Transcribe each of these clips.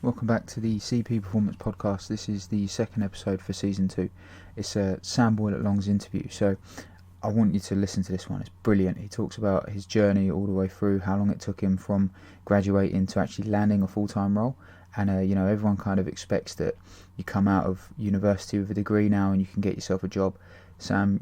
Welcome back to the CP Performance Podcast. This is the second episode for Season 2. It's Sam Boylett-Long's interview, so I want you to listen to this one. It's brilliant. He talks about his journey all the way through, how long it took him from graduating to actually landing a full-time role. And, everyone kind of expects that you come out of university with a degree now and you can get yourself a job. Sam,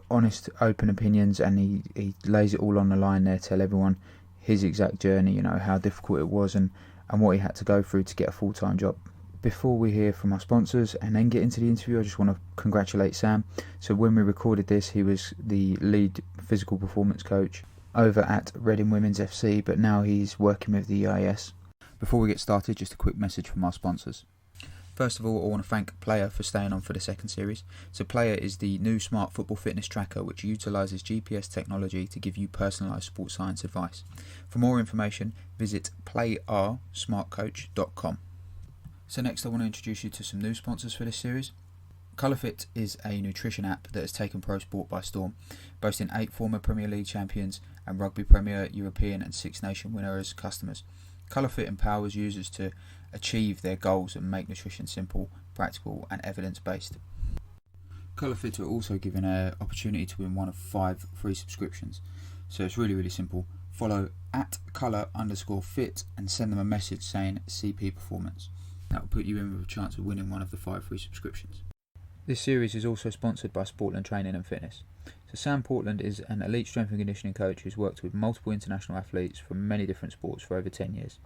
honest, open opinions, and he lays it all on the line there, tell everyone his exact journey, how difficult it was and what he had to go through to get a full-time job. Before we hear from our sponsors and then get into the interview, I just want to congratulate Sam. So when we recorded this, he was the lead physical performance coach over at Reading Women's FC, but now he's working with the EIS. Before we get started, just a quick message from our sponsors. First of all, I want to thank Player for staying on for the second series. So Player is the new smart football fitness tracker which utilises GPS technology to give you personalised sports science advice. For more information, visit playarsmartcoach.com. So next I want to introduce you to some new sponsors for this series. ColourFit is a nutrition app that has taken pro sport by storm, boasting 8 former Premier League champions and Rugby Premier, European and Six Nation winners as customers. ColourFit empowers users to achieve their goals and make nutrition simple, practical and evidence-based. ColourFit are also given an opportunity to win one of 5 free subscriptions. So it's really simple. Follow @colour_fit and send them a message saying CP Performance. That will put you in with a chance of winning one of the 5 free subscriptions. This series is also sponsored by Sportland Training and Fitness. So Sam Portland is an elite strength and conditioning coach who's worked with multiple international athletes from many different sports for over 10 years.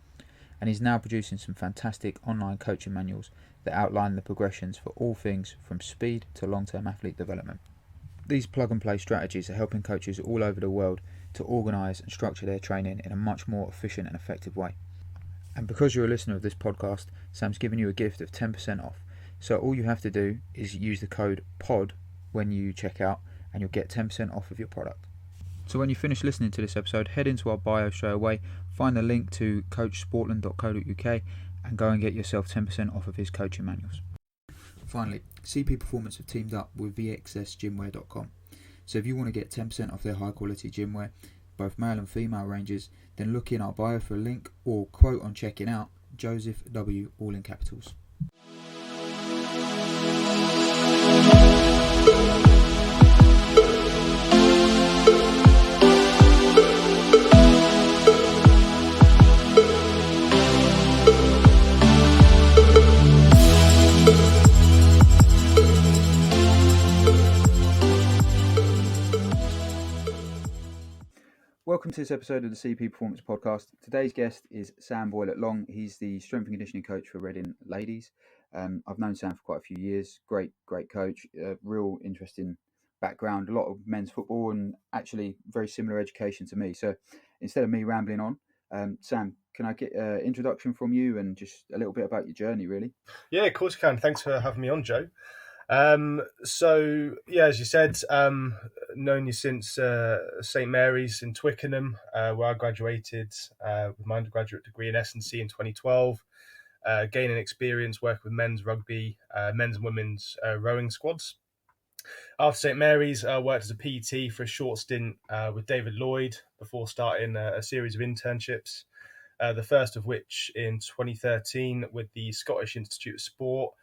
And he's now producing some fantastic online coaching manuals that outline the progressions for all things from speed to long-term athlete development. These plug-and-play strategies are helping coaches all over the world to organise and structure their training in a much more efficient and effective way. And because you're a listener of this podcast, Sam's given you a gift of 10% off. So all you have to do is use the code POD when you check out and you'll get 10% off of your product. So when you finish listening to this episode, head into our bio straight away, find the link to coachsportland.co.uk and go and get yourself 10% off of his coaching manuals. Finally, CP Performance have teamed up with vxsgymwear.com. So if you want to get 10% off their high quality gymwear, both male and female ranges, then look in our bio for a link or quote on checking out Joseph W, all in capitals. Welcome to this episode of the CP Performance Podcast. Today's guest is Sam Boylett-Long. He's the strength and conditioning coach for Reading Ladies. I've known Sam for quite a few years. Great coach. Real interesting background. A lot of men's football and actually very similar education to me. So instead of me rambling on, Sam, can I get an introduction from you and just a little bit about your journey, really? Yeah, of course you can. Thanks for having me on, Joe. As you said, known you since St Mary's in Twickenham, where I graduated with my undergraduate degree in S&C in 2012, gaining experience working with men's rugby, men's and women's rowing squads. After St Mary's, I worked as a PT for a short stint with David Lloyd before starting a series of internships, the first of which in 2013 with the Scottish Institute of Sport.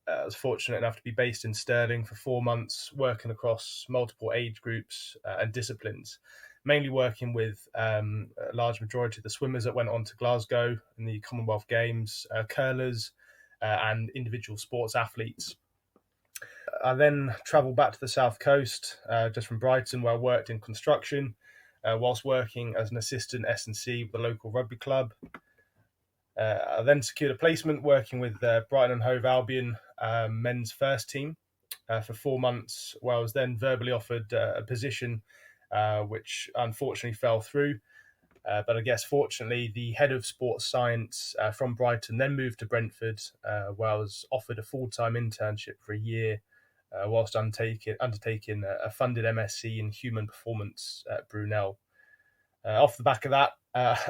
I was fortunate enough to be based in Stirling for 4 months, working across multiple age groups and disciplines, mainly working with a large majority of the swimmers that went on to Glasgow in the Commonwealth Games, curlers and individual sports athletes. I then travelled back to the South Coast, just from Brighton, where I worked in construction, whilst working as an assistant S&C with the local rugby club. I then secured a placement working with Brighton and Hove Albion men's first team for 4 months, where I was then verbally offered a position which unfortunately fell through. But I guess fortunately the head of sports science from Brighton then moved to Brentford, where I was offered a full-time internship for a year whilst undertaking a funded MSc in human performance at Brunel. Off the back of that,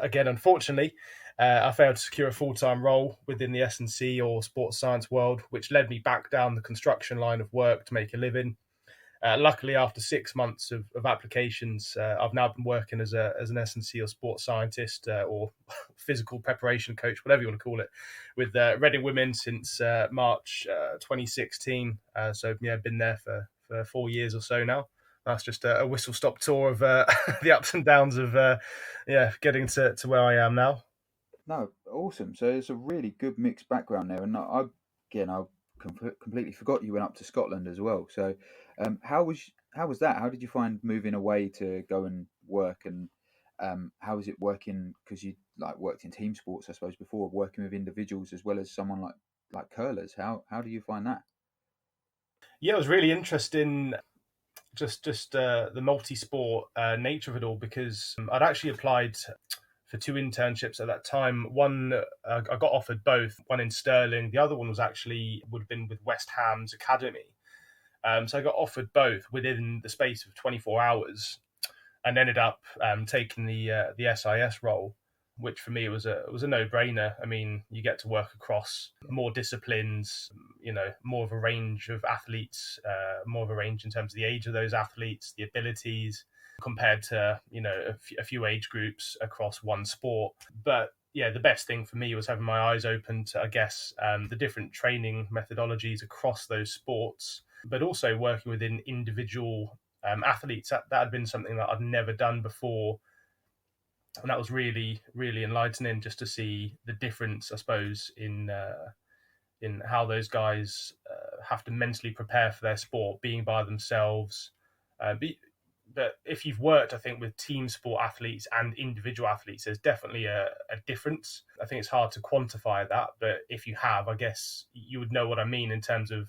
again, unfortunately, I failed to secure a full-time role within the S&C or sports science world, which led me back down the construction line of work to make a living. Luckily, after 6 months of applications, I've now been working as an S&C or sports scientist or physical preparation coach, whatever you want to call it, with Reading Women since March 2016. So yeah, been there for 4 years or so now. That's just a whistle stop tour of the ups and downs of getting to where I am now. No, awesome. So it's a really good mixed background there, and I completely forgot you went up to Scotland as well. So, how was that? How did you find moving away to go and work, and how was it working? Because you like worked in team sports, I suppose, before working with individuals as well as someone like curlers. How do you find that? Yeah, it was really interesting. Just the multi-sport nature of it all, because I'd actually applied for two internships at that time. One, I got offered both. One in Stirling. The other one was actually would have been with West Ham's academy. So I got offered both within the space of 24 hours, and ended up taking the SIS role, which for me was a no brainer. I mean, you get to work across more disciplines, more of a range of athletes, more of a range in terms of the age of those athletes, the abilities, compared to a few age groups across one sport. But yeah, the best thing for me was having my eyes open to, I guess, the different training methodologies across those sports, but also working within individual athletes. That had been something that I'd never done before, and that was really, really enlightening, just to see the difference, I suppose, in how those guys have to mentally prepare for their sport, being by themselves. But if you've worked, I think, with team sport athletes and individual athletes, there's definitely a difference. I think it's hard to quantify that, but if you have, I guess you would know what I mean in terms of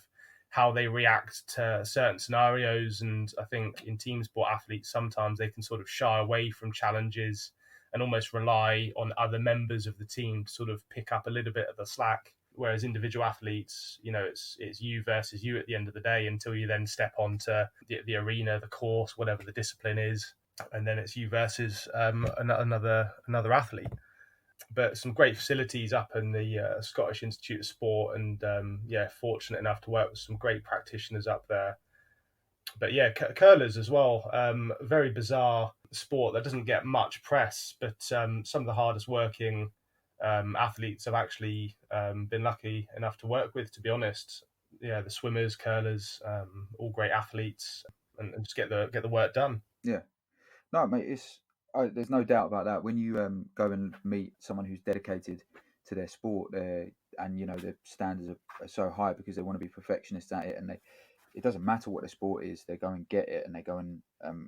how they react to certain scenarios. And I think in team sport athletes, sometimes they can sort of shy away from challenges and almost rely on other members of the team to sort of pick up a little bit of the slack. Whereas individual athletes, it's you versus you at the end of the day, until you then step onto the arena, the course, whatever the discipline is, and then it's you versus another athlete. But some great facilities up in the Scottish Institute of Sport, and fortunate enough to work with some great practitioners up there. But yeah, curlers as well. Very bizarre sport that doesn't get much press, but some of the hardest working athletes I've actually been lucky enough to work with, to be honest. Yeah, the swimmers, curlers, all great athletes, and just get the work done. Yeah. No, mate, there's no doubt about that. When you go and meet someone who's dedicated to their sport, and their standards are so high because they want to be perfectionists at it, and it doesn't matter what the sport is, they go and get it, and they go and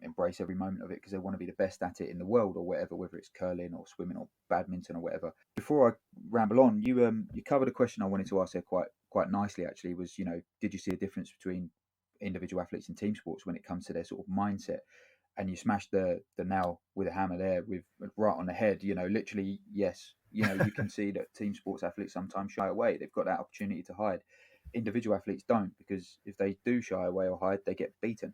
embrace every moment of it because they want to be the best at it in the world, or whatever, whether it's curling or swimming or badminton or whatever. Before I ramble on, you covered a question I wanted to ask there quite nicely. Actually, was did you see a difference between individual athletes and team sports when it comes to their sort of mindset? And you smashed the nail with a hammer there, with right on the head. Literally, yes. You can see that team sports athletes sometimes shy away. They've got that opportunity to hide. Individual athletes don't, because if they do shy away or hide, they get beaten.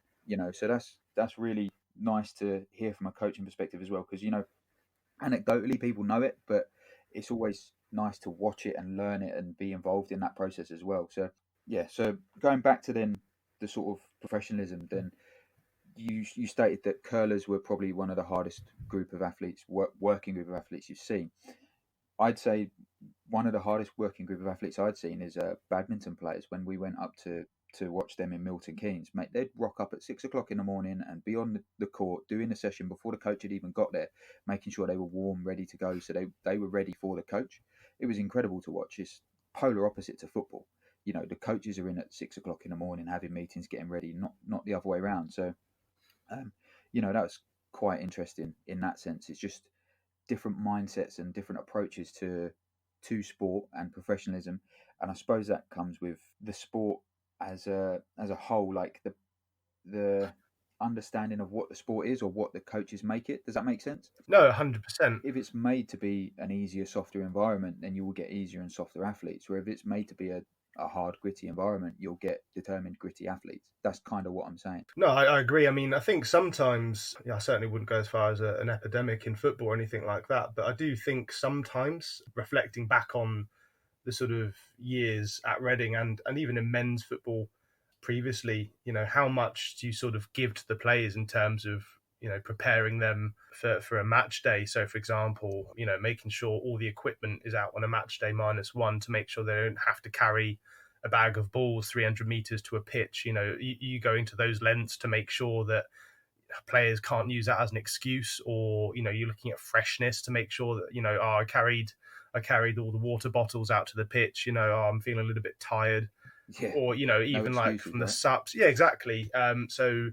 So that's really nice to hear from a coaching perspective as well, because anecdotally people know it, but it's always nice to watch it and learn it and be involved in that process as well. So yeah. So going back to then the sort of professionalism, then you stated that curlers were probably one of the hardest group of athletes, working group of athletes you've seen. I'd say one of the hardest working group of athletes I'd seen is badminton players. When we went up to watch them in Milton Keynes, mate, they'd rock up at 6 o'clock in the morning and be on the court doing the session before the coach had even got there, making sure they were warm, ready to go, so they were ready for the coach. It was incredible to watch. It's polar opposite to football. The coaches are in at 6 o'clock in the morning having meetings, getting ready, not the other way around. So um, that was quite interesting in that sense. It's just different mindsets and different approaches to sport and professionalism, and I suppose that comes with the sport as a whole, like the understanding of what the sport is or what the coaches make it. Does that make sense? No, 100%. If it's made to be an easier, softer environment, then you will get easier and softer athletes. Where if it's made to be a hard, gritty environment, you'll get determined, gritty athletes. That's kind of what I'm saying. No, I agree. I mean, I think sometimes, I certainly wouldn't go as far as an epidemic in football or anything like that, but I do think sometimes, reflecting back on the sort of years at Reading and even in men's football, previously, how much do you sort of give to the players in terms of, preparing them for a match day? So, for example, making sure all the equipment is out on a match day -1 to make sure they don't have to carry a bag of balls 300 meters to a pitch. You go into those lengths to make sure that players can't use that as an excuse, or you're looking at freshness to make sure that I carried all the water bottles out to the pitch. I'm feeling a little bit tired, Yeah, or no even like excuses, from the right? subs. Yeah, exactly. So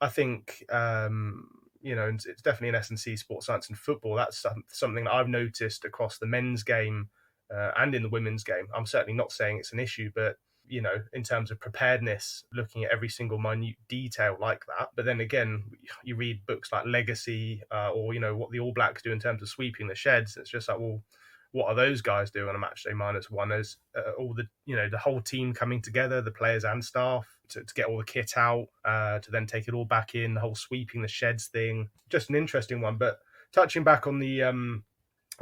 I think it's definitely an S&C sports science and football. That's something that I've noticed across the men's game and in the women's game. I'm certainly not saying it's an issue, but in terms of preparedness, looking at every single minute detail like that. But then again, you read books like Legacy, or what the All Blacks do in terms of sweeping the sheds. It's just like, well, what are those guys doing on a match day -1? As all the the whole team coming together, the players and staff, to get all the kit out, to then take it all back in, the whole sweeping the sheds thing. Just an interesting one. But touching back on the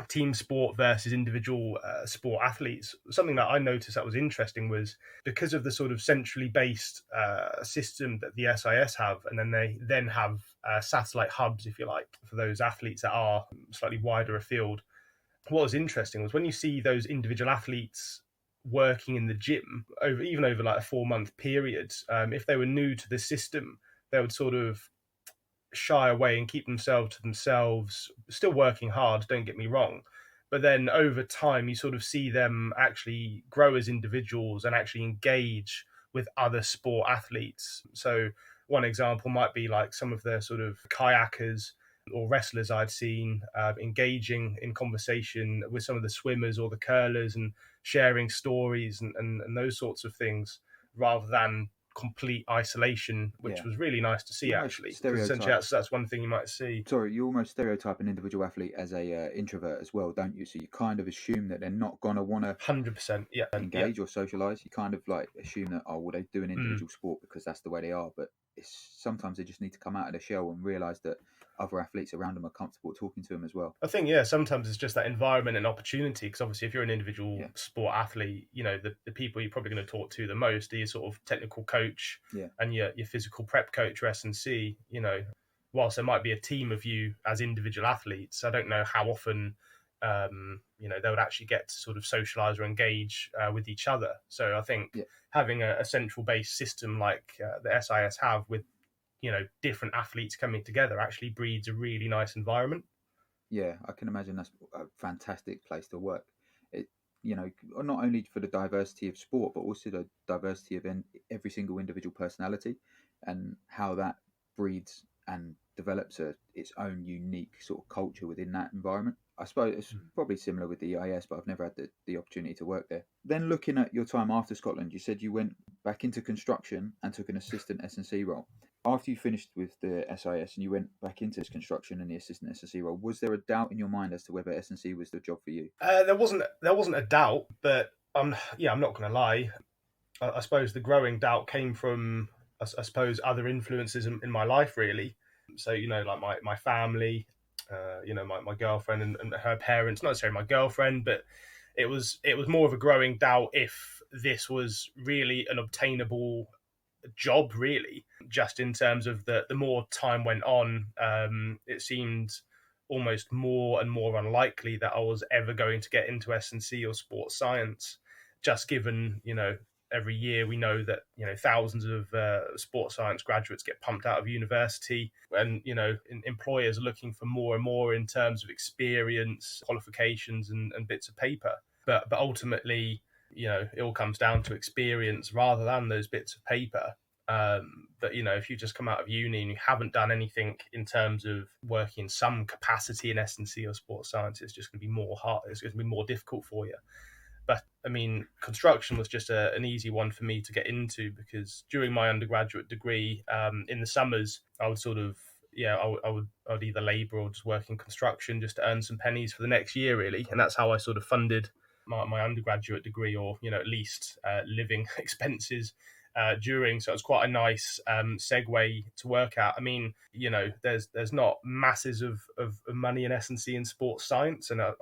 team sport versus individual sport athletes, something that I noticed that was interesting was, because of the sort of centrally based system that the SIS have, and then they then have satellite hubs, if you like, for those athletes that are slightly wider afield. What was interesting was when you see those individual athletes working in the gym over like a 4-month period, if they were new to the system, they would sort of shy away and keep themselves to themselves, still working hard, don't get me wrong. But then over time, you sort of see them actually grow as individuals and actually engage with other sport athletes. So, one example might be like some of the sort of kayakers or wrestlers I'd seen engaging in conversation with some of the swimmers or the curlers, and sharing stories and those sorts of things, rather than complete isolation, which Yeah. was really nice to see, You almost actually, because essentially stereotype. that's one thing you might see. Sorry, you almost stereotype an individual athlete as a introvert as well, don't you? So you kind of assume that they're not gonna want to 100%. Yeah. Yeah. engage or socialize. You kind of like assume that, oh, well, they do an Mm. individual sport because that's the way they are. But it's sometimes they just need to come out of their shell and realize that other athletes around them are comfortable talking to them as well. I think, yeah, sometimes it's just that environment and opportunity, because obviously if you're an individual Yeah, sport athlete, the people you're probably going to talk to the most are your sort of technical coach yeah, and your physical prep coach or S&C. Whilst there might be a team of you as individual athletes, I don't know how often they would actually get to sort of socialize or engage with each other. So I think yeah. having a central based system like the SIS have, with different athletes coming together, actually breeds a really nice environment. Yeah, I can imagine that's a fantastic place to work. It, not only for the diversity of sport, but also the diversity of every single individual personality, and how that breeds and develops its own unique sort of culture within that environment. I suppose it's probably similar with the EIS, but I've never had the opportunity to work there. Then looking at your time after Scotland, you said you went back into construction and took an assistant S&C role. After you finished with the SIS and you went back into this construction and the assistant S&C role, was there a doubt in your mind as to whether S&C was the job for you? There wasn't a doubt, but I'm not going to lie. I suppose the growing doubt came from, I suppose, other influences in my life, really. So like my family, my girlfriend and her parents. Not necessarily my girlfriend, but it was more of a growing doubt if this was really an obtainable job, really. Just in terms of the more time went on, it seemed almost more and more unlikely that I was ever going to get into S&C or sports science, just given every year we know that thousands of sports science graduates get pumped out of university, and employers are looking for more and more in terms of experience, qualifications, and bits of paper. But ultimately, it all comes down to experience rather than those bits of paper. But if you just come out of uni and you haven't done anything in terms of working in some capacity in S&C or sports science, it's just going to be more hard. It's going to be more difficult for you. But I mean, construction was just an easy one for me to get into, because during my undergraduate degree, in the summers, I would sort of, I would either labour or just work in construction just to earn some pennies for the next year, really. And that's how I sort of funded my undergraduate degree, or at least living expenses. during, so it was quite a nice segue to work at. I mean, there's not masses of money in S&C in sports science, and I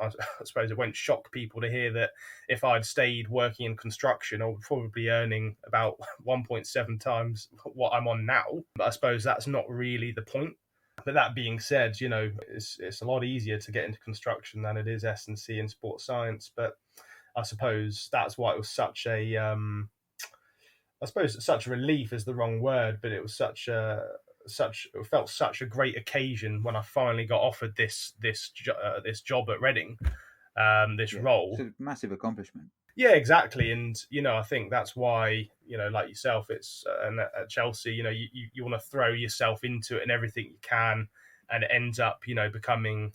suppose it won't shock people to hear that if I'd stayed working in construction, I would probably be earning about 1.7 times what I'm on now. But I suppose that's not really the point. But that being said, it's a lot easier to get into construction than it is S&C in sports science. But I suppose that's why it was such a I suppose such a relief is the wrong word, but it was it felt such a great occasion when I finally got offered this job at Reading, this role. It's a massive accomplishment. Yeah, exactly, and I think that's why like yourself, it's and at Chelsea, you want to throw yourself into it and everything you can, and it ends up becoming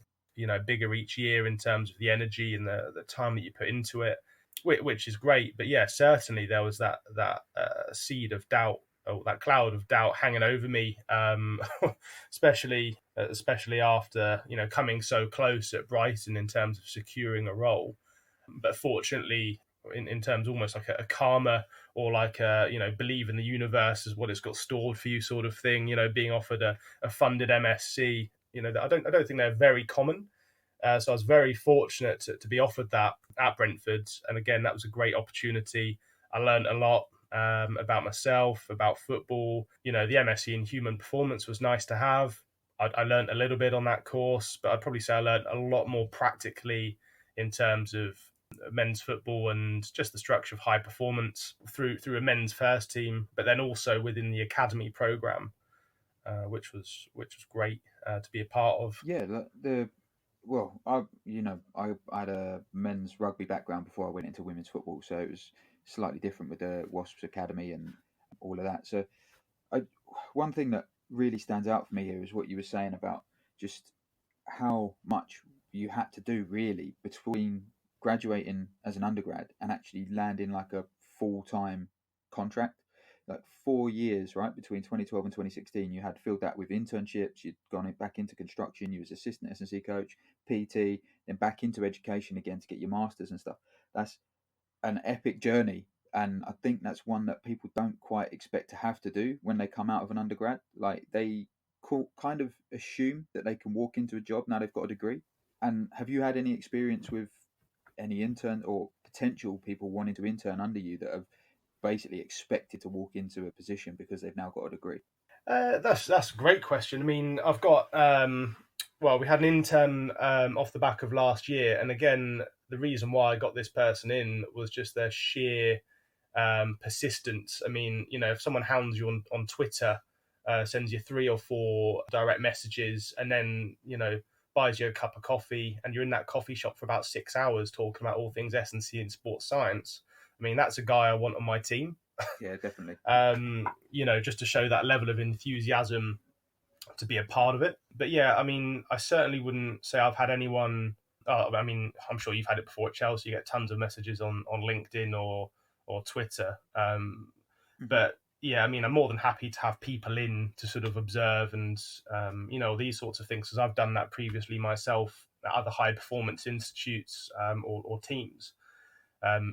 bigger each year in terms of the energy and the time that you put into it, which is great. But yeah, certainly there was that seed of doubt, or that cloud of doubt hanging over me, especially after coming so close at Brighton in terms of securing a role. But fortunately, in terms almost like a karma, or like a believe in the universe as what it's got stored for you sort of thing, being offered a funded MSc, I don't think they're very common. So I was very fortunate to be offered that at Brentford, and again, that was a great opportunity. I learned a lot about myself, about football. The MSc in human performance was nice to have. I learned a little bit on that course, but I'd probably say I learned a lot more practically in terms of men's football and just the structure of high performance through a men's first team, but then also within the academy program, which was great to be a part of. Yeah, I had a men's rugby background before I went into women's football, so it was slightly different with the Wasps Academy and all of that. So, one thing that really stands out for me here is what you were saying about just how much you had to do really between graduating as an undergrad and actually landing like a full-time contract. Like 4 years, right, between 2012 and 2016, you had filled that with internships. You'd gone back into construction. You was assistant S&C coach, PT, then back into education again to get your masters and stuff. That's an epic journey, and I think that's one that people don't quite expect to have to do when they come out of an undergrad. Like they kind of assume that they can walk into a job now they've got a degree. And have you had any experience with any intern or potential people wanting to intern under you that have basically expected to walk into a position because they've now got a degree? That's a great question. I mean, I've got we had an intern off the back of last year, and again, the reason why I got this person in was just their sheer persistence. I mean, if someone hounds you on Twitter, sends you 3 or 4 direct messages, and then buys you a cup of coffee, and you're in that coffee shop for about 6 hours talking about all things S&C and sports science. I mean, that's a guy I want on my team. Yeah, definitely. Just to show that level of enthusiasm to be a part of it. But yeah, I mean, I certainly wouldn't say I've had anyone. I mean, I'm sure you've had it before at Chelsea. You get tons of messages on LinkedIn or Twitter. But yeah, I mean, I'm more than happy to have people in to sort of observe and these sorts of things, because I've done that previously myself at other high performance institutes or teams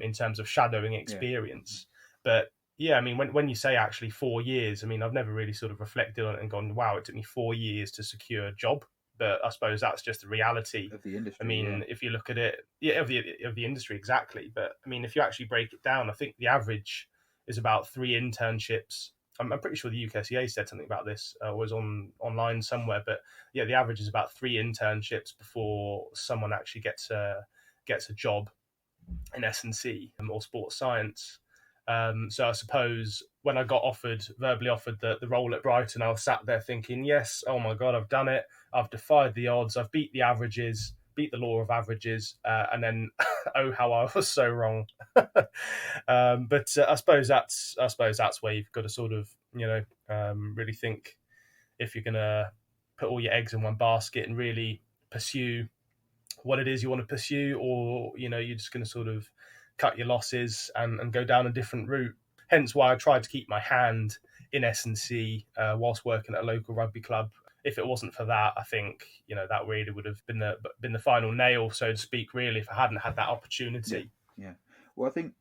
in terms of shadowing experience. Yeah. But yeah, I mean, when you say actually 4 years, I mean, I've never really sort of reflected on it and gone, wow, it took me 4 years to secure a job. But I suppose that's just the reality of the industry. I mean, if you look at it, of the industry, exactly. But I mean, if you actually break it down, I think the average is about 3 internships. I'm pretty sure the UKCA said something about this, was online somewhere. But yeah, the average is about 3 internships before someone actually gets a job in S&C or sports science. So I suppose when I got verbally offered the role at Brighton, I was sat there thinking, yes, oh my God, I've done it. I've defied the odds. I've beat the averages, beat the law of averages. And then, oh, how I was so wrong. But I suppose that's where you've got to sort of, really think if you're going to put all your eggs in one basket and really pursue what it is you want to pursue, or, you're just going to sort of cut your losses and go down a different route. Hence why I tried to keep my hand in S&C whilst working at a local rugby club. If it wasn't for that, I think that really would have been the final nail, so to speak. Really, if I hadn't had that opportunity. Yeah. Well, I think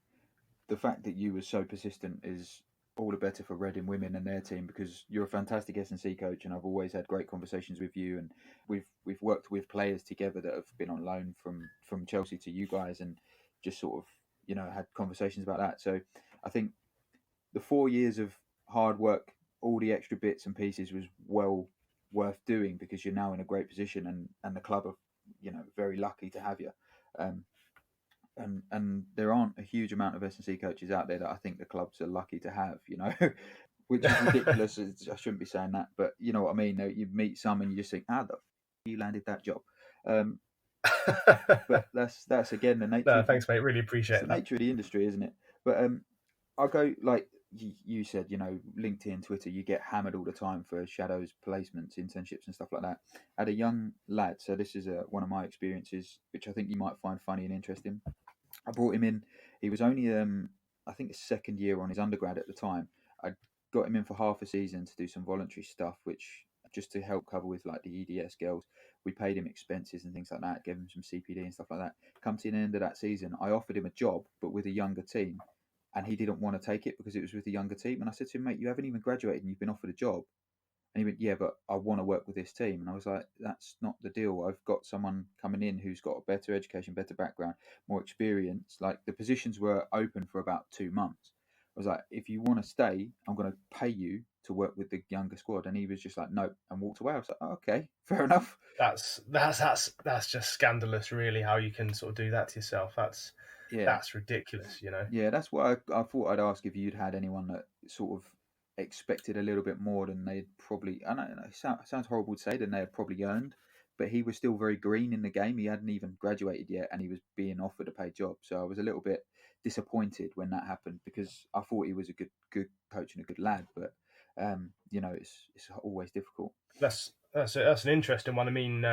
the fact that you were so persistent is all the better for Reading Women and their team, because you're a fantastic S&C coach, and I've always had great conversations with you. And we've worked with players together that have been on loan from Chelsea to you guys, and just sort of had conversations about that. So I think the 4 years of hard work, all the extra bits and pieces, was well worth doing, because you're now in a great position, and the club are very lucky to have you. Um, and there aren't a huge amount of S&C coaches out there that I think the clubs are lucky to have, which is ridiculous. I shouldn't be saying that, but you know what I mean. You meet some and you just think, how the you landed that job? But that's again the nature. No, thanks, mate. Really It's appreciate the that. nature of the industry, isn't it? But I'll go like you said. LinkedIn, Twitter, you get hammered all the time for shadows, placements, internships, and stuff like that. I had a young lad, so this is one of my experiences, which I think you might find funny and interesting. I brought him in. He was only, I think, his second year on his undergrad at the time. I got him in for half a season to do some voluntary stuff, which just to help cover with like the EDS girls. We paid him expenses and things like that, gave him some CPD and stuff like that. Come to the end of that season, I offered him a job, but with a younger team, and he didn't want to take it because it was with a younger team. And I said to him, mate, you haven't even graduated and you've been offered a job. And he went, yeah, but I want to work with this team. And I was like, that's not the deal. I've got someone coming in who's got a better education, better background, more experience. Like, the positions were open for about 2 months. I was like, if you want to stay, I'm going to pay you to work with the younger squad. And he was just like, nope, and walked away. I was like, oh, okay, fair enough. That's just scandalous, really, how you can sort of do that to yourself. That's ridiculous, Yeah, that's what I thought I'd ask, if you'd had anyone that sort of expected a little bit more than they'd probably. I know it sounds horrible to say, than they had probably earned, but he was still very green in the game. He hadn't even graduated yet, and he was being offered a paid job. So I was a little bit disappointed when that happened, because I thought he was a good coach and a good lad. But it's always difficult. That's an interesting one. I mean,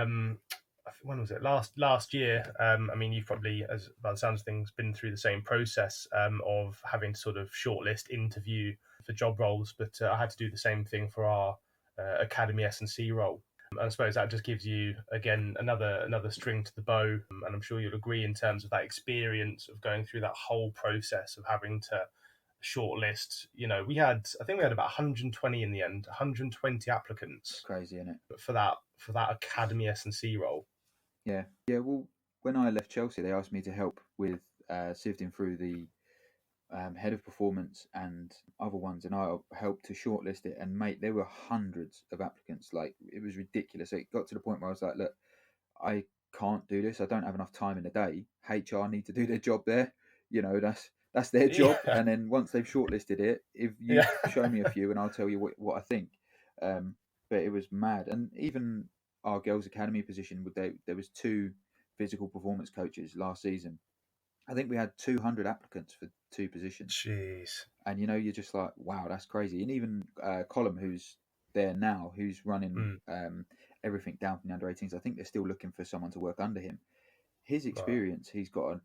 when was it? Last year. I mean, you've probably, as by the sounds of things, been through the same process of having to sort of shortlist, interview for job roles. But I had to do the same thing for our Academy S&C role. And I suppose that just gives you, again, another string to the bow. And I'm sure you'll agree in terms of that experience of going through that whole process of having to shortlist. I think we had about 120 in the end, 120 applicants. It's crazy, isn't it? For that Academy S&C role. Yeah. Well, when I left Chelsea, they asked me to help with sifting through the head of performance and other ones, and I helped to shortlist it. And mate, there were hundreds of applicants. Like, it was ridiculous. It got to the point where I was like, look, I can't do this. I don't have enough time in the day. HR need to do their job there. That's their job. Yeah. And then once they've shortlisted it, if you show me a few, and I'll tell you what I think. But it was mad. And even our girls' academy position, there was 2 physical performance coaches last season. I think we had 200 applicants for 2 positions. Jeez. And you're just like, wow, that's crazy. And even Colum, who's there now, who's running everything down from the under-18s, I think they're still looking for someone to work under him. His experience, he's got an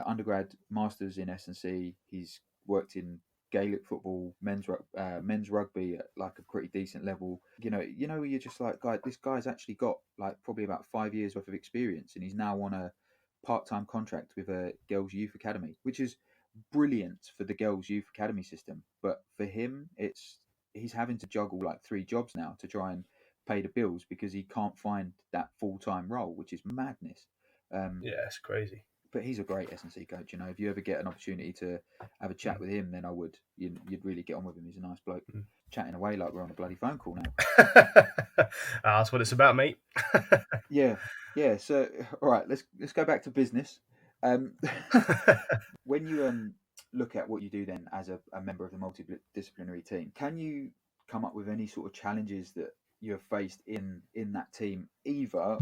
undergrad master's in S&C. He's worked in Gaelic football, men's rugby at like a pretty decent level. You're just like, this guy's actually got like probably about 5 years worth of experience, and he's now on a part-time contract with a girls' youth academy, which is brilliant for the girls' youth academy system. But for him, he's having to juggle like 3 jobs now to try and pay the bills, because he can't find that full-time role, which is madness. Yeah, it's crazy. But he's a great S&C coach. If you ever get an opportunity to have a chat with him, then I would. You'd really get on with him. He's a nice bloke. Chatting away like we're on a bloody phone call now. That's what it's about, mate. Yeah. So, all right, let's go back to business. When you look at what you do then as a member of the multidisciplinary team, can you come up with any sort of challenges that you have faced in that team, either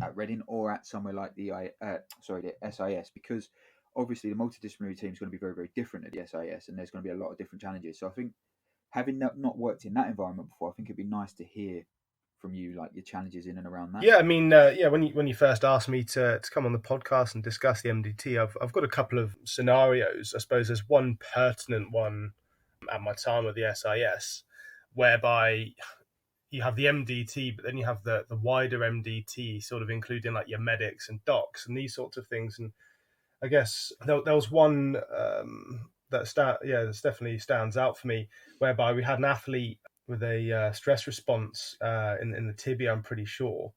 at Reading or at somewhere like the SIS? Because obviously the multidisciplinary team is going to be very, very different at the SIS, and there's going to be a lot of different challenges. So I think, having not worked in that environment before, I think it'd be nice to hear from you, like, your challenges in and around that. Yeah, I mean, when you first asked me to come on the podcast and discuss the MDT, I've got a couple of scenarios. I suppose there's one pertinent one at my time with the SIS, whereby you have the MDT, but then you have the wider MDT, sort of including like your medics and docs and these sorts of things. And I guess there was one That's definitely stands out for me. Whereby we had an athlete with a stress response in the tibia, I'm pretty sure,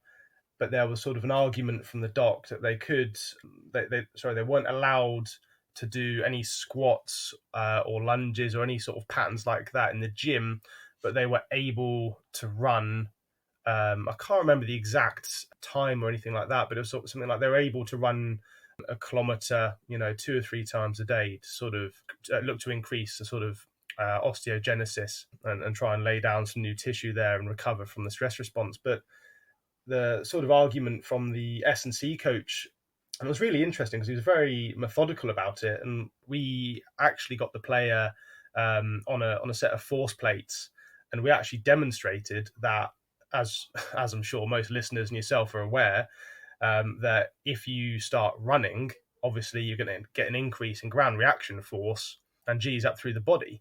but there was sort of an argument from the doc that they weren't allowed to do any squats or lunges or any sort of patterns like that in the gym, but they were able to run. I can't remember the exact time or anything like that, but it was sort of something like they were able to run a kilometer, 2 or 3 times a day to sort of look to increase the sort of osteogenesis and try and lay down some new tissue there and recover from the stress response. But the sort of argument from the S&C coach, and it was really interesting because he was very methodical about it, and we actually got the player on a set of force plates, and we actually demonstrated that, as I'm sure most listeners and yourself are aware, that if you start running, obviously you're going to get an increase in ground reaction force and G's up through the body,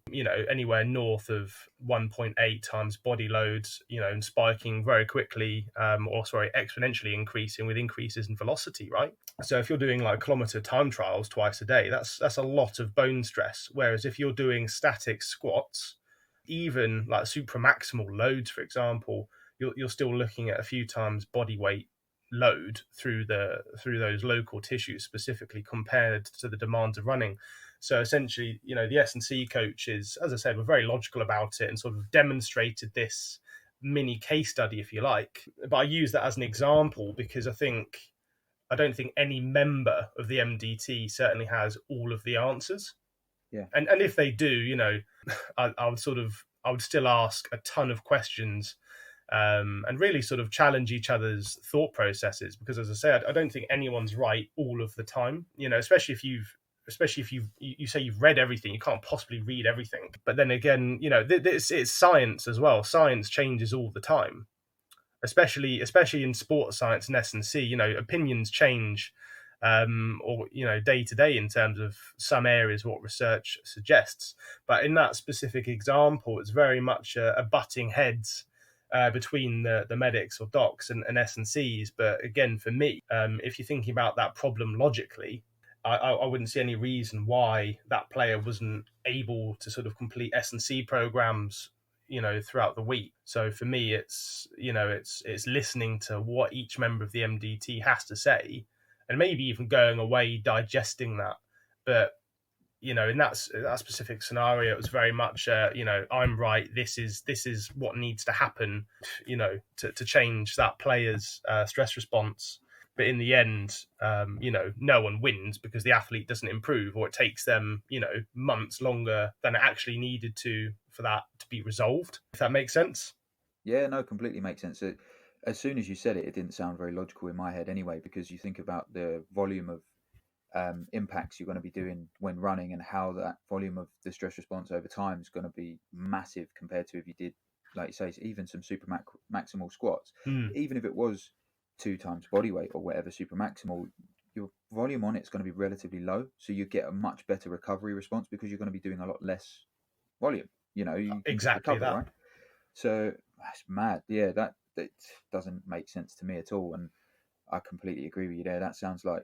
anywhere north of 1.8 times body loads, and spiking very quickly, exponentially increasing with increases in velocity, right? So if you're doing like kilometer time trials twice a day, that's a lot of bone stress. Whereas if you're doing static squats, even like supramaximal loads, for example, you're still looking at a few times body weight load through those local tissues specifically compared to the demands of running. So essentially, the S&C coaches, as I said, were very logical about it and sort of demonstrated this mini case study, if you like. But I use that as an example because I don't think any member of the MDT certainly has all of the answers. Yeah. And if they do, I would still ask a ton of questions and really sort of challenge each other's thought processes, because, as I said, I don't think anyone's right all of the time. Especially if you say you've read everything, you can't possibly read everything. But then again, it's science as well. Science changes all the time, especially in sports science and S&C. Opinions change, or day to day in terms of some areas what research suggests. But in that specific example, it's very much a butting heads between the medics or docs and S&Cs. But again, for me, if you're thinking about that problem logically, I wouldn't see any reason why that player wasn't able to sort of complete S&C programs, throughout the week. So for me, it's listening to what each member of the MDT has to say, and maybe even going away digesting that. But in that specific scenario, it was very much, I'm right. This is what needs to happen, to change that player's stress response. But in the end, no one wins because the athlete doesn't improve, or it takes them, months longer than it actually needed to for that to be resolved. If that makes sense. Yeah, no, completely makes sense. As soon as you said it, it didn't sound very logical in my head anyway, because you think about the volume of impacts you're going to be doing when running, and how that volume of the stress response over time is going to be massive compared to if you did, like you say, even some maximal squats. Even if it was 2 times body weight or whatever super maximal, your volume on it's going to be relatively low, so you get a much better recovery response because you're going to be doing a lot less volume. You can Exactly just recover, that. right? So that's mad. Yeah, that doesn't make sense to me at all, and I completely agree with you there. That sounds like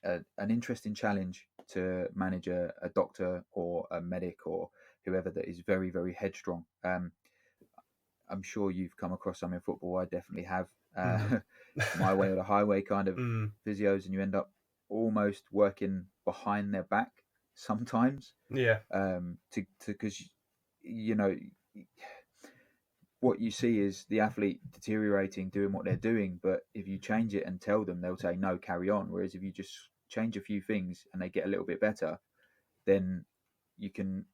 an interesting challenge to manage a doctor or a medic or whoever that is very, very headstrong. I'm sure you've come across some in football. I definitely have. My way or the highway kind of physios, and you end up almost working behind their back sometimes. Yeah. Because what you see is the athlete deteriorating, doing what they're doing. But if you change it and tell them, they'll say, no, carry on. Whereas if you just change a few things and they get a little bit better, then you can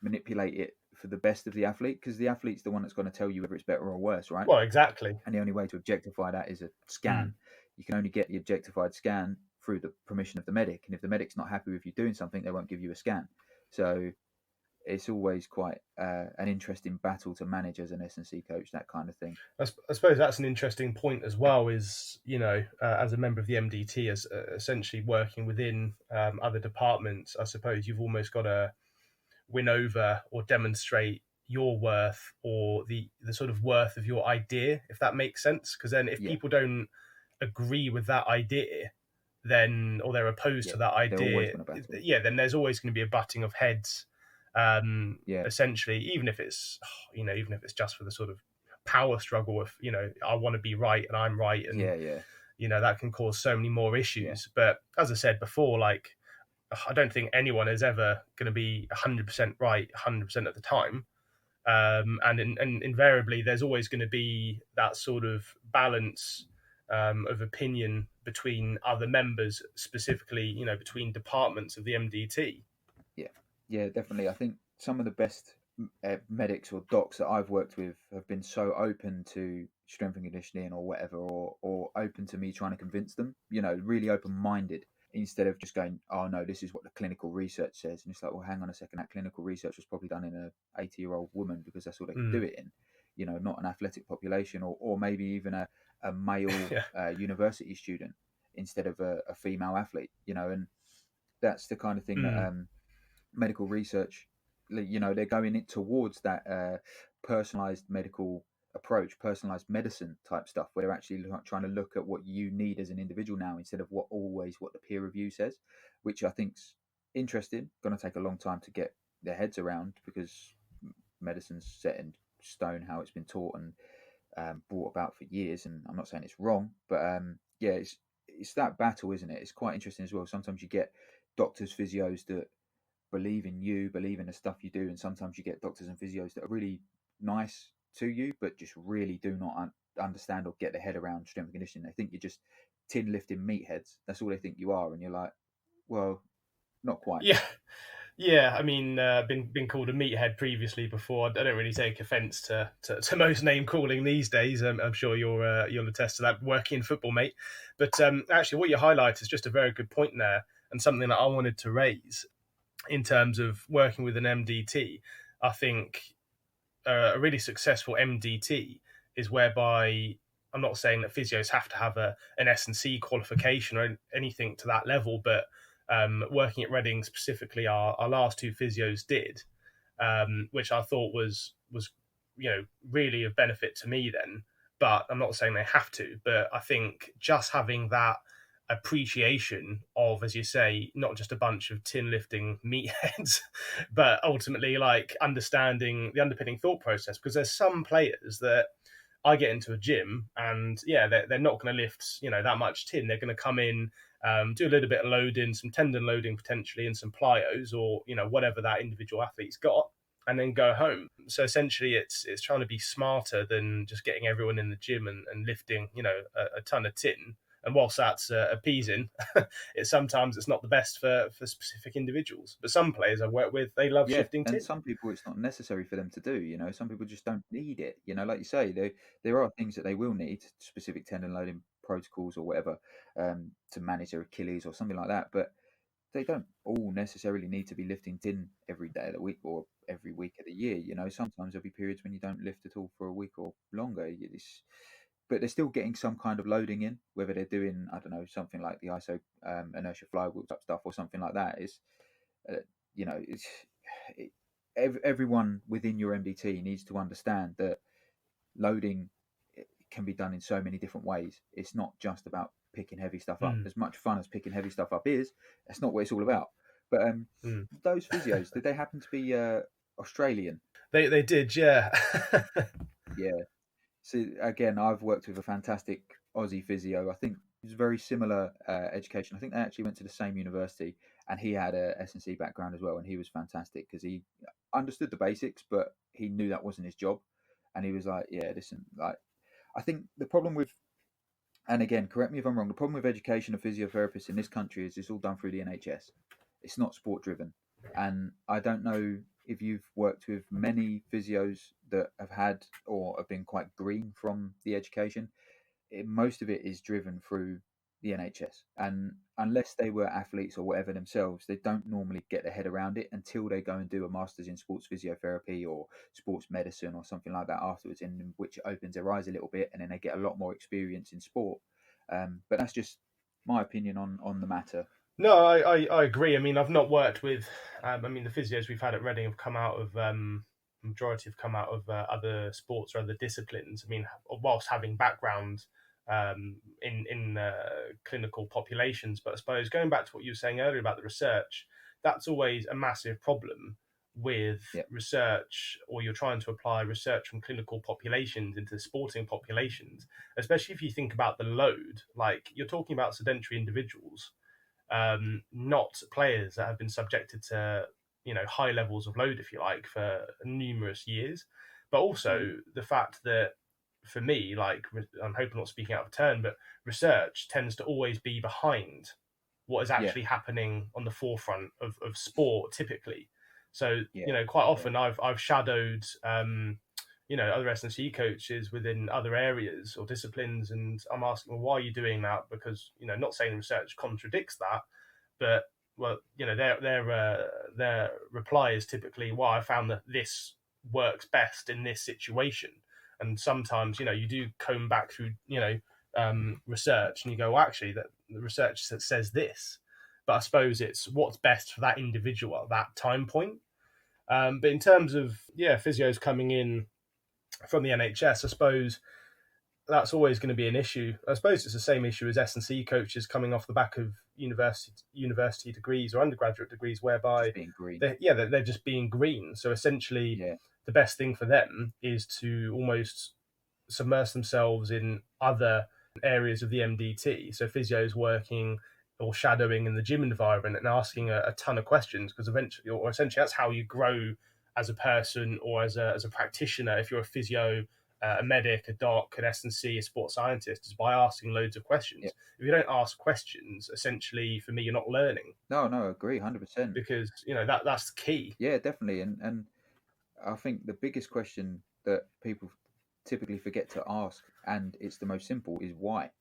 manipulate it for the best of the athlete, because the athlete's the one that's going to tell you whether it's better or worse, right? Well, exactly. And the only way to objectify that is a scan. You can only get the objectified scan through the permission of the medic. And if the medic's not happy with you doing something, they won't give you a scan. So it's always quite an interesting battle to manage as an S&C coach, that kind of thing. I suppose that's an interesting point as well, is, as a member of the MDT, as essentially working within other departments, I suppose you've almost got to win over or demonstrate your worth, or the sort of worth of your idea, if that makes sense. Because then if people don't agree with that idea, then, or they're opposed to that idea, then there's always going to be a butting of heads. Yeah. Essentially, even if it's just for the sort of power struggle of I want to be right and I'm right, and Yeah. Yeah. that can cause so many more Yeah. issues. But as I said before, like, I don't think anyone is ever going to be 100% right 100% of the time. And invariably, there's always going to be that sort of balance of opinion between other members, specifically, between departments of the MDT. Yeah, yeah, definitely. I think some of the best medics or docs that I've worked with have been so open to strength and conditioning or whatever, or open to me trying to convince them. Really open minded instead of just going, "Oh no, this is what the clinical research says," and it's like, "Well, hang on a second, that clinical research was probably done in a 80-year-old woman because that's all they could do Mm. it in." Not an athletic population, or maybe even a male Yeah. university student instead of a female athlete. And that's the kind of thing that Mm. medical research, they're going it towards that personalized medical approach, personalized medicine type stuff, where they're actually trying to look at what you need as an individual now, instead of what the peer review says, which I think's interesting. Going to take a long time to get their heads around, because medicine's set in stone how it's been taught and brought about for years, and I'm not saying it's wrong, but yeah, it's that battle, isn't it? It's quite interesting as well. Sometimes you get doctors, physios that believe in you, believe in the stuff you do, and sometimes you get doctors and physios that are really nice to you, but just really do not understand or get their head around strength and conditioning. They think you're just tin lifting meatheads. That's all they think you are, and you're like, well, not quite. Yeah. Yeah, I mean, been called a meathead previously before. I don't really take offence to most name calling these days. I'm sure you'll attest to that, working in football, mate. But actually, what you highlight is just a very good point there, and something that I wanted to raise in terms of working with an MDT. I think a really successful MDT is whereby, I'm not saying that physios have to have an S&C qualification or anything to that level, but working at Reading specifically, our last two physios did, which I thought was really of benefit to me then. But I'm not saying they have to. But I think just having that appreciation of, as you say, not just a bunch of tin lifting meatheads, but ultimately like understanding the underpinning thought process. Because there's some players that I get into a gym and yeah, they're not going to lift that much tin. They're going to come in, do a little bit of loading, some tendon loading potentially, and some plyos, or whatever that individual athlete's got, and then go home. So essentially, it's trying to be smarter than just getting everyone in the gym and lifting a ton of tin. And whilst that's appeasing, it's not the best for specific individuals. But some players I work with, they love Yeah, shifting and tin. some people it's not necessary for them to do. Some people just don't need it. Like you say, there are things that they will need, specific tendon loading protocols or whatever, to manage their Achilles or something like that. But they don't all necessarily need to be lifting tin every day of the week or every week of the year. Sometimes there'll be periods when you don't lift at all for a week or longer. But they're still getting some kind of loading in, whether they're doing, I don't know, something like the ISO inertia flywheel type stuff or something like that. Uh, it's everyone within your MDT needs to understand that loading can be done in so many different ways. It's not just about picking heavy stuff up. Mm, As much fun as picking heavy stuff up is, that's not what it's all about. But mm. those physios, did they happen to be Australian? They did, yeah. Yeah. So again, I've worked with a fantastic Aussie physio. I think it was very similar education. I think they actually went to the same university, and he had a S&C background as well, and he was fantastic because he understood the basics, but he knew that wasn't his job, and he was like, "Yeah, listen, like I think the problem with, and again, correct me if I'm wrong, the problem with education of physiotherapists in this country is it's all done through the NHS. It's not sport driven. And I don't know if you've worked with many physios that have had or have been quite green from the education. Most of it is driven through the NHS. And unless they were athletes or whatever themselves, they don't normally get their head around it until they go and do a master's in sports physiotherapy or sports medicine or something like that afterwards, in which it opens their eyes a little bit, and then they get a lot more experience in sport. But that's just my opinion on the matter. No, I agree. I mean, I've not worked with. I mean, the physios we've had at Reading have come out of. Majority have come out of other sports or other disciplines. I mean, whilst having background in clinical populations, but I suppose going back to what you were saying earlier about the research, that's always a massive problem with Yeah. research, or you're trying to apply research from clinical populations into sporting populations, especially if you think about the load, like you're talking about sedentary individuals, not players that have been subjected to high levels of load, if you like, for numerous years. But also the fact that, for me, like, I'm hoping not speaking out of turn, but research tends to always be behind what is Yeah. actually happening on the forefront of sport typically. So Yeah. quite Yeah. often I've shadowed other S&C coaches within other areas or disciplines, and I'm asking, well, why are you doing that? Because not saying research contradicts that, but well, their reply is typically, well, I found that this works best in this situation. And sometimes you do comb back through research, and you go, well, actually, that the research says this, but I suppose it's what's best for that individual at that time point. But in terms of physios coming in from the NHS, I suppose that's always going to be an issue. I suppose it's the same issue as S&C coaches coming off the back of university degrees or undergraduate degrees, whereby Just being green. they're just being green. So essentially, Yeah. the best thing for them is to almost submerge themselves in other areas of the MDT. So physios working or shadowing in the gym environment and asking a ton of questions, because eventually, or essentially, that's how you grow as a person or as a practitioner. If you're a physio, a medic, a doc, an S&C, a sports scientist, is by asking loads of questions. Yeah. If you don't ask questions, essentially, for me, you're not learning. No, I agree, 100%. Because that's the key. Yeah, definitely. And I think the biggest question that people typically forget to ask, and it's the most simple, is why.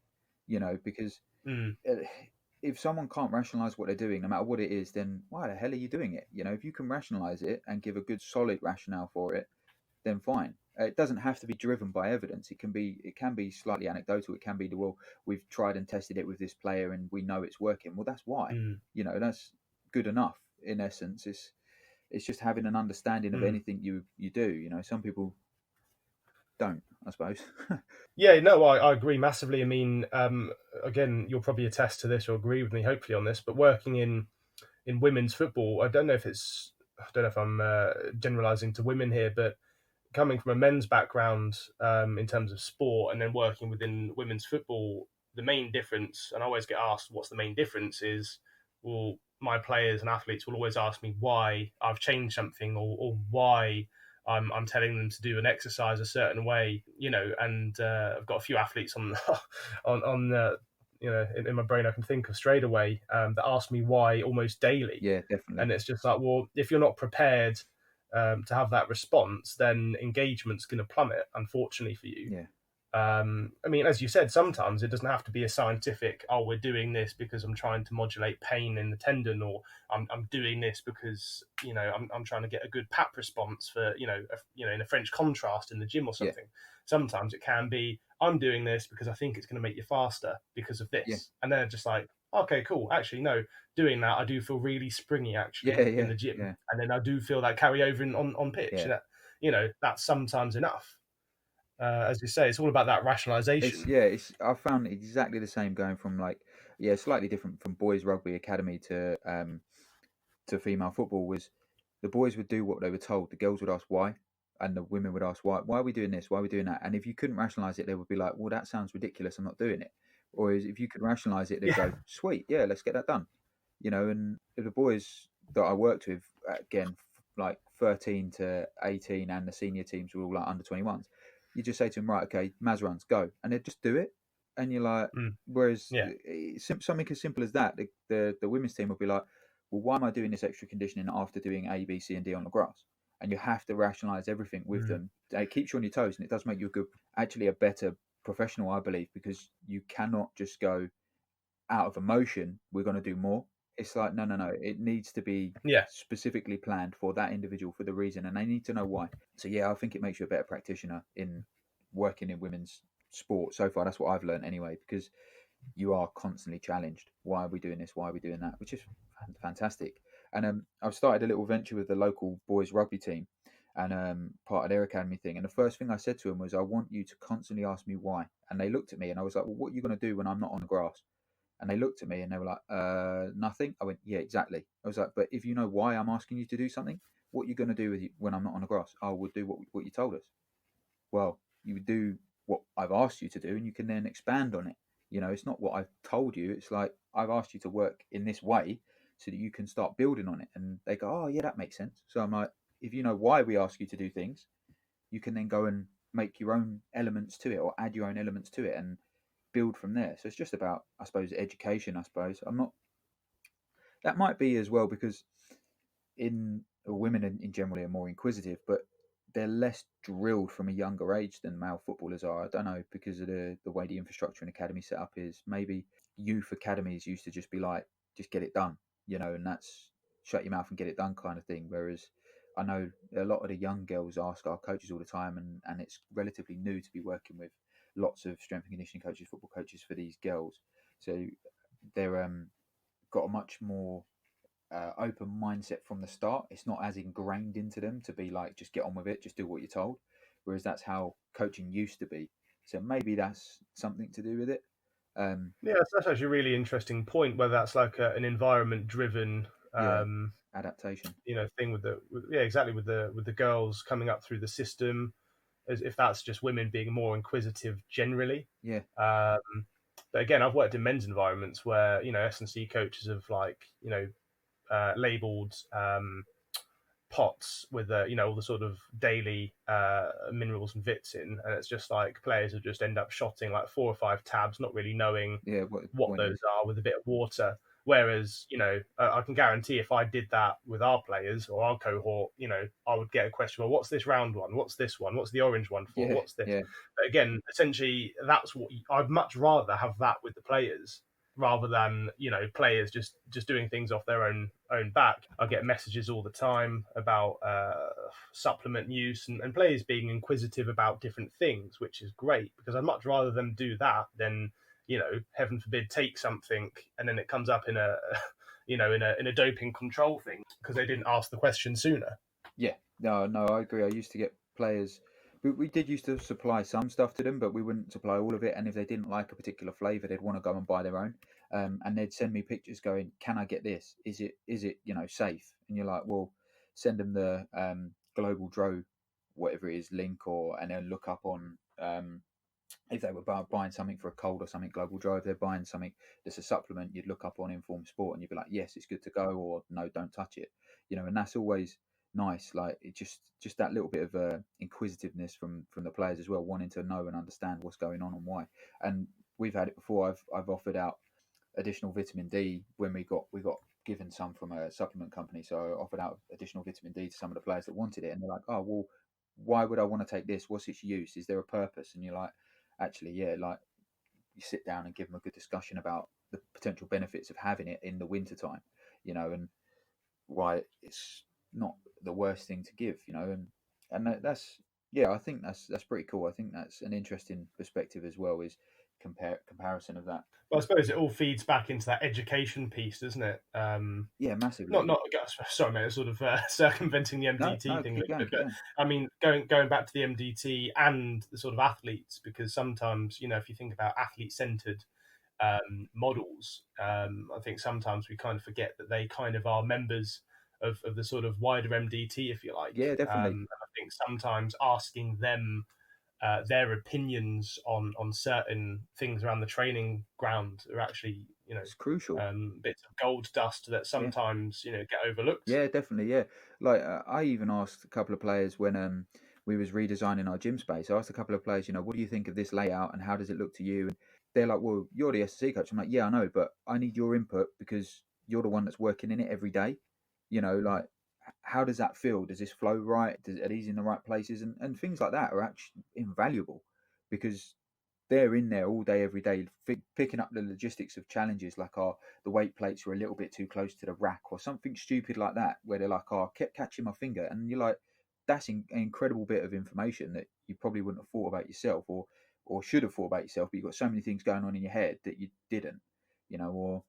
Because Mm, uh, if someone can't rationalize what they're doing, no matter what it is, then why the hell are you doing it? If you can rationalize it and give a good solid rationale for it, then fine. It doesn't have to be driven by evidence. It can be slightly anecdotal. It can be well, we've tried and tested it with this player and we know it's working. Well, that's why. mm, That's good enough. In essence, it's just having an understanding of mm. anything you do. Some people don't, I suppose. Yeah, no, I agree massively. I mean, again, you'll probably attest to this or agree with me, hopefully, on this. But working in women's football, I don't know if I'm generalizing to women here, but coming from a men's background, in terms of sport, and then working within women's football, the main difference, and I always get asked, what's the main difference? Is, well, my players and athletes will always ask me why I've changed something, or why I'm telling them to do an exercise a certain way, and I've got a few athletes on on in my brain I can think of straight away, that ask me why almost daily. Yeah, definitely. And it's just like, well, if you're not prepared to have that response, then engagement's going to plummet, unfortunately for you. Yeah, I mean, as you said, sometimes it doesn't have to be a scientific, oh, we're doing this because I'm trying to modulate pain in the tendon, or I'm doing this because, I'm trying to get a good PAP response for, in a French contrast in the gym or yeah, something. Sometimes it can be, I'm doing this because I think it's going to make you faster because of yeah, this. And then just like, okay, cool. Actually, no, doing that, I do feel really springy yeah, actually in yeah, the gym. yeah, And then I do feel that carry over on pitch. yeah. And that, that's sometimes enough. As you say, it's all about that It's rationalization. yeah, it's I found exactly the same going from slightly different from boys rugby academy to female football. Was the boys would do what they were told, the girls would ask why, and the women would ask why are we doing this, why are we doing that, and if you couldn't rationalize it, they would be like, well, that sounds ridiculous, I'm not doing it. Or if you could rationalize it, they'd Yeah. go, sweet, yeah, let's get that done. And the boys that I worked with, again, like 13 to 18, and the senior teams were all like under 21s. You just say to them, right, okay, Maz runs, go, and they just do it. And you're like, Mm. whereas Yeah. something as simple as that, the women's team will be like, well, why am I doing this extra conditioning after doing A, B, C, and D on the grass? And you have to rationalize everything with Mm. them. It keeps you on your toes, and it does make you actually a better professional, I believe, because you cannot just go out of emotion, we're going to do more. It's like, no, no, no. It needs to be Yeah. specifically planned for that individual for the reason, and they need to know why. So, yeah, I think it makes you a better practitioner in working in women's sport. So far, that's what I've learned anyway, because you are constantly challenged. Why are we doing this? Why are we doing that? Which is fantastic. And I've started a little venture with the local boys rugby team, and part of their academy thing. And the first thing I said to them was, I want you to constantly ask me why. And they looked at me, and I was like, well, what are you going to do when I'm not on the grass? And they looked at me and they were like, nothing. I went, yeah, exactly. I was like, but if you know why I'm asking you to do something, what are you going to do with you when I'm not on the grass? I will do what you told us. Well, you would do what I've asked you to do, and you can then expand on it. It's not what I've told you. It's like I've asked you to work in this way so that you can start building on it. And they go, oh, yeah, that makes sense. So I'm like, if you know why we ask you to do things, you can then go and make your own elements to it or add your own elements to it and build from there. So it's just about, I suppose, education. I suppose I'm not. That might be as well because in women in generally are more inquisitive, but they're less drilled from a younger age than male footballers are. I don't know because of the way the infrastructure and academy set up is. Maybe youth academies used to just be like, just get it done, and that's shut your mouth and get it done kind of thing. Whereas I know a lot of the young girls ask our coaches all the time, and it's relatively new to be working with lots of strength and conditioning coaches, football coaches for these girls. So they're got a much more open mindset from the start. It's not as ingrained into them to be like, just get on with it, just do what you're told. Whereas that's how coaching used to be. So maybe that's something to do with it. Yeah, so that's actually a really interesting point. Whether that's like an environment-driven, Yeah, adaptation. thing yeah, exactly, with the girls coming up through the system, as if that's just women being more inquisitive generally. Yeah, Um, but again, I've worked in men's environments where S&C coaches have labeled pots with all the sort of daily minerals and vits in, and it's just like players will just end up shotting like 4 or 5 tabs, not really knowing yeah. What the what point those is? are with a bit of water. Whereas, I can guarantee if I did that with our players or our cohort, I would get a question, well, what's this round one? What's this one? What's the orange one for? Yeah, What's this? yeah, But again, essentially, that's what I'd much rather have that with the players rather than players just doing things off their own back. I get messages all the time about supplement use and players being inquisitive about different things, which is great because I'd much rather them do that than heaven forbid, take something and then it comes up in a in a doping control thing because they didn't ask the question sooner. yeah. No, no, I agree. I used to get players. We did used to supply some stuff to them, but we wouldn't supply all of it. And if they didn't like a particular flavour, they'd want to go and buy their own. And they'd send me pictures going, "Can I get this? Is it safe?" And you're like, "Well, send them the Global Dro, whatever it is, link, or and then look up on if they were buying something for a cold or something, Global Drive, they're buying something that's a supplement, you'd look up on Informed Sport and you'd be like, yes, it's good to go, or no, don't touch it. And that's always nice. Like it just that little bit of inquisitiveness from the players as well, wanting to know and understand what's going on and why. And we've had it before. I've offered out additional vitamin D when we got given some from a supplement company. So I offered out additional vitamin D to some of the players that wanted it, and they're like, oh well, why would I want to take this? What's its use? Is there a purpose? And you're like, actually, yeah, like you sit down and give them a good discussion about the potential benefits of having it in the winter time, and why it's not the worst thing to give, and that's yeah, I think that's pretty cool. I think that's an interesting perspective as well. Is comparison of that. But I suppose it all feeds back into that education piece, doesn't it? Yeah, massively. Not sorry, mate. Sort of circumventing the No, MDT no, thing a keep little going, bit, keep but going. I mean, going back to the MDT and the sort of athletes, because sometimes if you think about athlete centered models, I think sometimes we kind of forget that they kind of are members of the sort of wider MDT, if you like. Yeah, definitely. And I think sometimes asking them their opinions on certain things around the training ground are actually It's crucial. bits of gold dust that Yeah. sometimes get overlooked. Yeah, definitely. Yeah, like I even asked a couple of players when we was redesigning our gym space. I asked a couple of players, what do you think of this layout and how does it look to you? And they're like, well, you're the SC coach. I'm like, yeah, I know, but I need your input because you're the one that's working in it every day. Like how does that feel? Does this flow right? Are these in the right places? And things like that are actually invaluable because they're in there all day, every day, picking up the logistics of challenges like, the weight plates were a little bit too close to the rack or something stupid like that, where they're like, I kept catching my finger. And you're like, that's an incredible bit of information that you probably wouldn't have thought about yourself or should have thought about yourself, but you've got so many things going on in your head that you didn't, or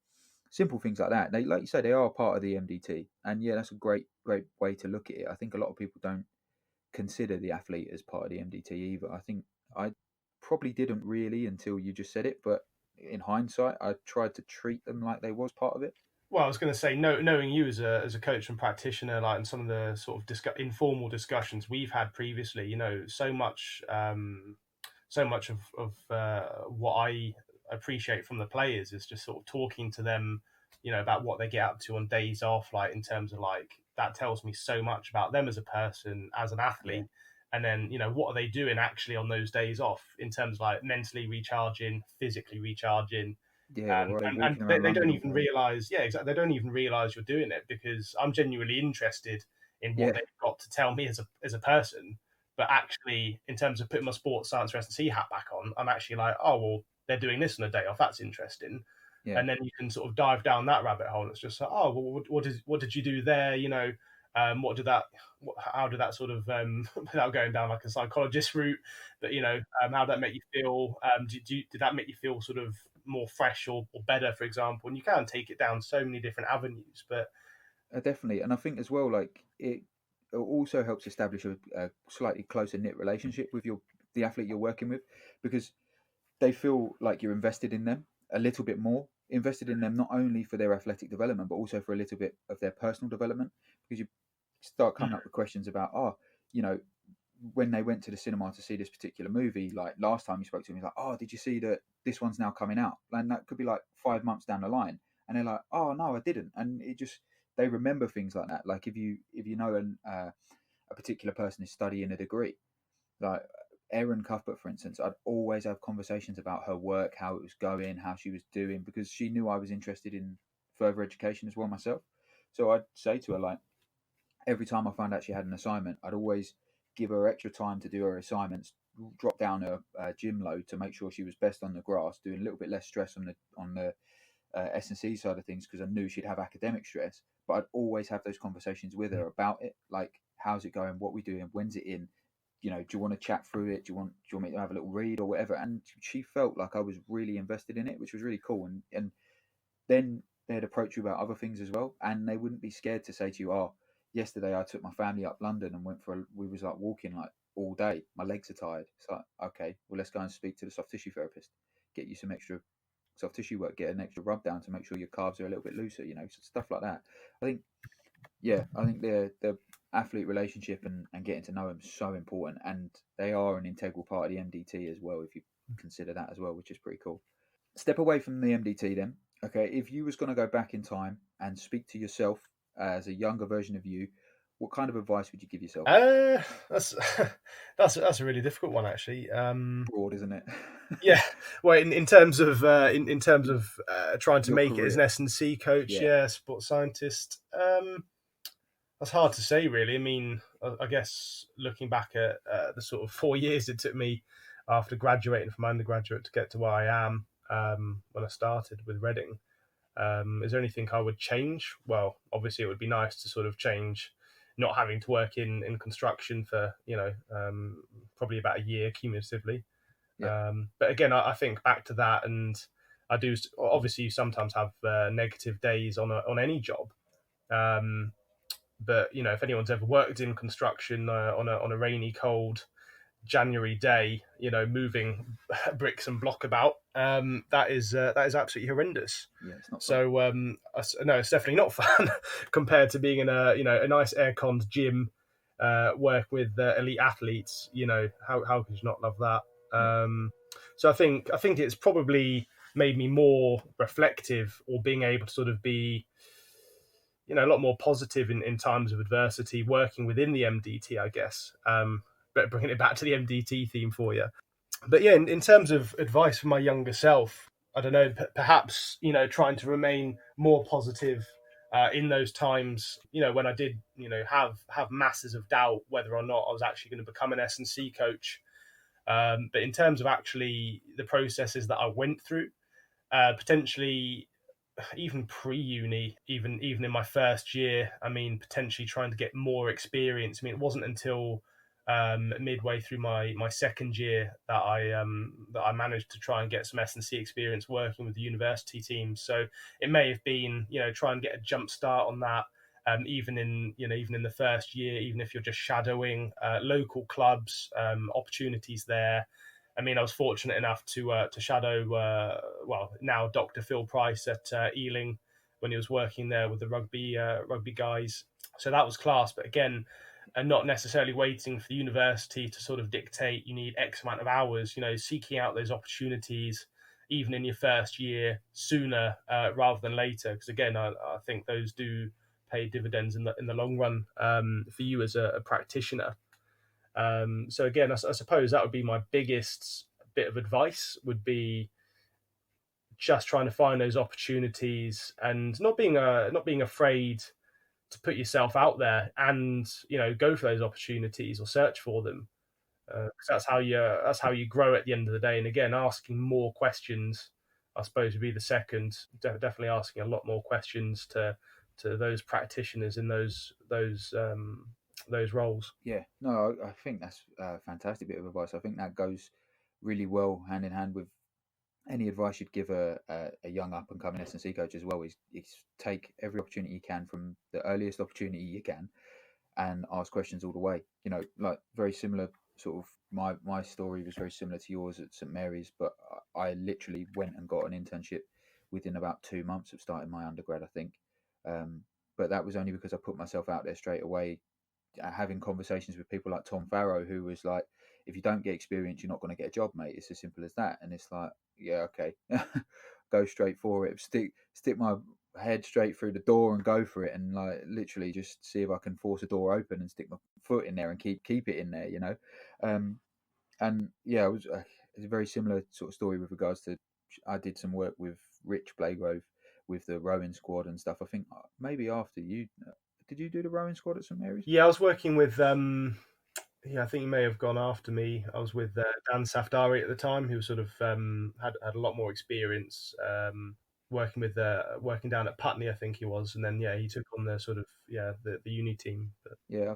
simple things like that. They, like you say, they are part of the MDT. And yeah, that's a great way to look at it. I think a lot of people don't consider the athlete as part of the MDT either. I think I probably didn't really until you just said it, but in hindsight, I tried to treat them like they was part of it. Well, I was going to say, knowing you as a coach and practitioner, like in some of the sort of informal discussions we've had previously, so much of what I appreciate from the players is just sort of talking to them, about what they get up to on days off, like in terms of like that tells me so much about them as a person, as an Yeah, athlete. And then, what are they doing actually on those days off in terms of like mentally recharging, physically recharging, yeah. Or are they and walking they, around they don't London all even day? realize, yeah, exactly. They don't even realize you're doing it because I'm genuinely interested in what Yeah, they've got to tell me as a person. But actually, in terms of putting my sports science residency hat back on, I'm actually like, oh well, they're doing this on a day off. That's interesting. yeah. And then you can sort of dive down that rabbit hole. It's just like, oh, well, what did you do there? What did that? How did that sort of without going down like a psychologist route? But how did that make you feel? Did that make you feel sort of more fresh or better, for example? And you can take it down so many different avenues. But Definitely, and I think as well, like it also helps establish a slightly closer knit relationship with the athlete you're working with, because they feel like you're invested in them a little bit more, invested in them not only for their athletic development but also for a little bit of their personal development, because you start coming up with questions about, you know, when they went to the cinema to see this particular movie, like last time you spoke to them, he's like, oh, did you see that this one's now coming out? And that could be like 5 months down the line, and they're like, oh no, I didn't. And it just, they remember things like that. Like if you know a particular person is studying a degree, like Erin Cuthbert, for instance, I'd always have conversations about her work, how it was going, how she was doing, because she knew I was interested in further education as well myself. So I'd say to her, like, every time I found out she had an assignment, I'd always give her extra time to do her assignments, drop down her gym load to make sure she was best on the grass, doing a little bit less stress on the S&C side of things, because I knew she'd have academic stress. But I'd always have those conversations with her about it, like, how's it going, what we doing, when's it in, do you want to chat through it, do you want me to have a little read or whatever. And she felt like I was really invested in it, which was really cool. And then they'd approach you about other things as well, and they wouldn't be scared to say to you, oh, yesterday I took my family up London and we was like walking like all day, my legs are tired. It's like, okay, well, let's go and speak to the soft tissue therapist, get you some extra soft tissue work, get an extra rub down to make sure your calves are a little bit looser, stuff like that. I think, yeah, I think the athlete relationship and getting to know them is so important, and they are an integral part of the MDT as well, if you consider that as well, which is pretty cool. Step away from the MDT then. Okay, if you was going to go back in time and speak to yourself as a younger version of you, what kind of advice would you give yourself? that's that's a really difficult one actually. Broad, isn't it? Yeah, well, in terms of in terms of trying to Your make it as an career. S&C coach, Yeah, yeah, sports scientist. That's hard to say, really. I mean, I guess looking back at the sort of 4 years it took me after graduating from undergraduate to get to where I am when I started with Reading, is there anything I would change? Well, obviously, it would be nice to sort of change not having to work in construction for probably about a year cumulatively. yeah, But again, I think back to that, and I do obviously you sometimes have negative days on any job. Um, but if anyone's ever worked in construction on a rainy, cold January day, moving bricks and block about, that is absolutely horrendous. yeah. It's not fun. So no, it's definitely not fun compared to being in a nice air-conned gym, work with elite athletes. How could you not love that? Yeah, So I think it's probably made me more reflective, or being able to sort of be a lot more positive in times of adversity, working within the MDT, I guess. But bringing it back to the MDT theme for you. But yeah, in terms of advice for my younger self, I don't know, perhaps, trying to remain more positive in those times, when I did, have masses of doubt whether or not I was actually going to become an S&C coach. But in terms of actually the processes that I went through, potentially even pre-uni, even in my first year, I mean, potentially trying to get more experience. I mean, it wasn't until midway through my second year that I managed to try and get some S&C experience working with the university teams. So it may have been try and get a jump start on that. Even in the first year, even if you're just shadowing local clubs, opportunities there. I mean, I was fortunate enough to shadow, now Dr. Phil Price at Ealing when he was working there with the rugby guys. So that was class. But again, and not necessarily waiting for the university to sort of dictate you need X amount of hours. Seeking out those opportunities even in your first year sooner rather than later. Because again, I think those do pay dividends in the long run for you as a practitioner. So again, I suppose that would be my biggest bit of advice, would be just trying to find those opportunities and not being afraid to put yourself out there and go for those opportunities or search for them. 'Cause that's how you grow at the end of the day. And again, asking more questions, I suppose, would be the second. Definitely asking a lot more questions to those practitioners in those roles. Yeah, no, I think that's a fantastic bit of advice. I think that goes really well hand in hand with any advice you'd give a young up and coming S&C coach as well. Is take every opportunity you can from the earliest opportunity you can, and ask questions all the way. Like very similar sort of my story was very similar to yours at St Mary's, but I literally went and got an internship within about 2 months of starting my undergrad, I think. But that was only because I put myself out there straight away, having conversations with people like Tom Farrow, who was like, if you don't get experience, you're not going to get a job, mate. It's as simple as that. And it's like, yeah, okay, go straight for it. Stick my head straight through the door and go for it, and like literally just see if I can force a door open and stick my foot in there and keep it in there, And yeah, it's a very similar sort of story with regards to, I did some work with Rich Blagrove with the rowing squad and stuff. I think maybe after you. Did you do the rowing squad at St Mary's? Yeah, I was working with. I think you may have gone after me. I was with Dan Safdari at the time, who sort of had a lot more experience working down at Putney, I think he was, and then he took on the sort of the uni team. But Yeah, I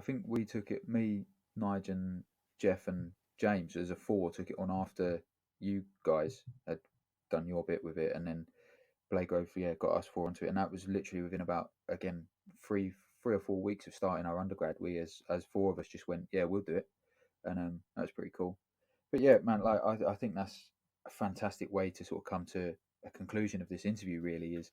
think we took it. Me, Nigel, Jeff, and James as a four took it on after you guys had done your bit with it, and then Blagrove, got us four onto it, and that was literally within about, again, three or 4 weeks of starting our undergrad. We as four of us just went, yeah, we'll do it, and that was pretty cool. But yeah, man, like I think that's a fantastic way to sort of come to a conclusion of this interview. Really, is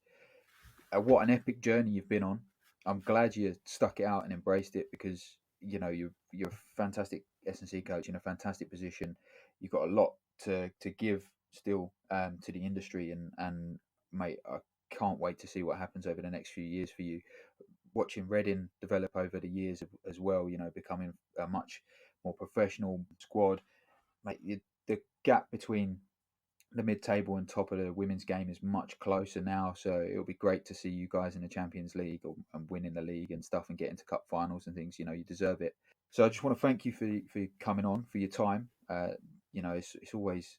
what an epic journey you've been on. I'm glad you stuck it out and embraced it, because you're a fantastic S&C coach in a fantastic position. You've got a lot to give still to the industry, and mate, I can't wait to see what happens over the next few years for you. Watching Reading develop over the years as well, becoming a much more professional squad, mate. The gap between the mid-table and top of the women's game is much closer now, so it'll be great to see you guys in the Champions League and winning the league and stuff and getting to cup finals and things. You deserve it. So I just want to thank you for coming on, for your time. It's always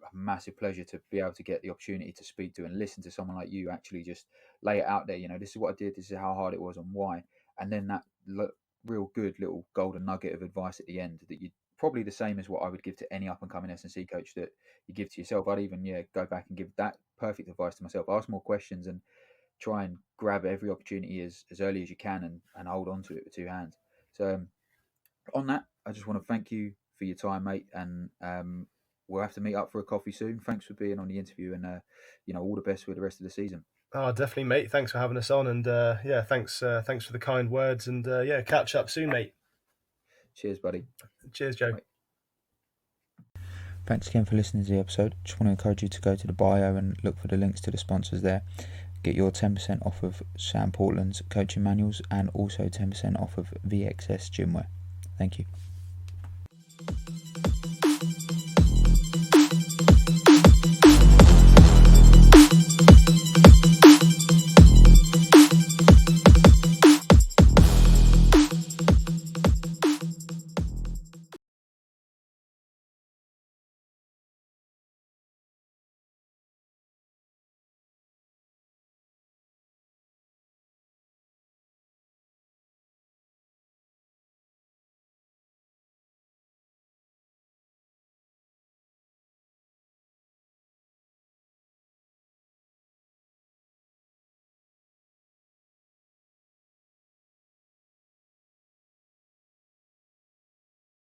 a massive pleasure to be able to get the opportunity to speak to and listen to someone like you actually just lay it out there. This is what I did, this is how hard it was and why. And then that real good little golden nugget of advice at the end that you probably the same as what I would give to any up and coming S&C coach that you give to yourself. I'd even go back and give that perfect advice to myself. Ask more questions and try and grab every opportunity as early as you can and hold on to it with two hands. So on that, I just want to thank you for your time, mate, and we'll have to meet up for a coffee soon. Thanks for being on the interview, and all the best with the rest of the season. Oh, definitely, mate. Thanks for having us on, and thanks for the kind words, and catch up soon, mate. Cheers, buddy. Cheers, Joe. Bye. Thanks again for listening to the episode. Just want to encourage you to go to the bio and look for the links to the sponsors there. Get your 10% off of Sam Portland's coaching manuals and also 10% off of VXS Gymwear. Thank you.